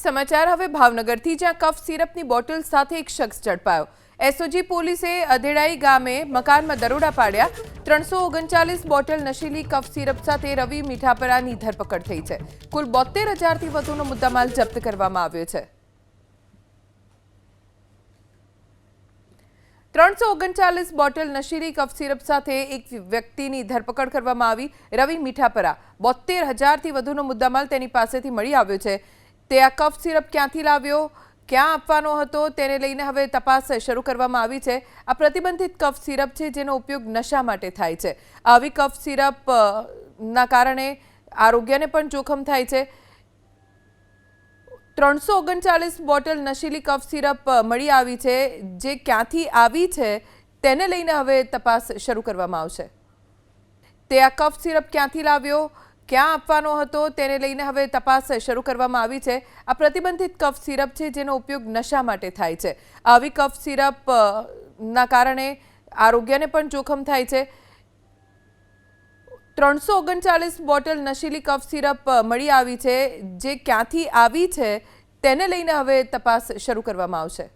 સમાચાર હવે ભાવનગરથી, જ્યાં કફ સિરપની બોટલ સાથે એક શખ્સ ઝડપાયો। એસઓજી પોલીસે અધેડાઈ ગામે મકાનમાં દરોડા પાડ્યા। 339 બોટલ નશીલી કફ સિરપ સાથે રવિ મીઠાપરાની ધરપકડ થઈ છે। કુલ 72,000થી વધુનો મુદ્દામાલ જપ્ત કરવામાં આવ્યો છે। 339 બોટલ નશીલી કફ સિરપ સાથે એક વ્યક્તિની ધરપકડ કરવામાં આવી। રવિ મીઠાપરા 72,000થી વધુનો મુદ્દામાલ તેની પાસેથી મળી આવ્યો છે। તે આ કફ સિરપ ક્યાંથી લાવ્યો, ક્યાં આપવાનો હતો તેને લઈને હવે તપાસ શરૂ કરવામાં આવી છે। આ પ્રતિબંધિત કફ સિરપ છે જેનો ઉપયોગ નશા માટે થાય છે। આવી કફ સિરપના કારણે આરોગ્યને પણ જોખમ થાય છે। 339 બોટલ નશીલી કફ સિરપ મળી આવી છે, જે ક્યાંથી આવી છે તેને લઈને હવે તપાસ શરૂ કરવામાં આવશે। તે આ કફ સિરપ ક્યાંથી લાવ્યો, ક્યાં આપવાનો હતો તેને લઈને હવે તપાસ શરૂ કરવામાં આવી છે। આ પ્રતિબંધિત કફ સિરપ છે જેનો ઉપયોગ નશા માટે થાય છે। આવી કફ સિરપના કારણે આરોગ્યને પણ જોખમ થાય છે। 339 બોટલ નશીલી કફ સિરપ મળી આવી છે, જે ક્યાંથી આવી છે તેને લઈને હવે તપાસ શરૂ કરવામાં આવશે।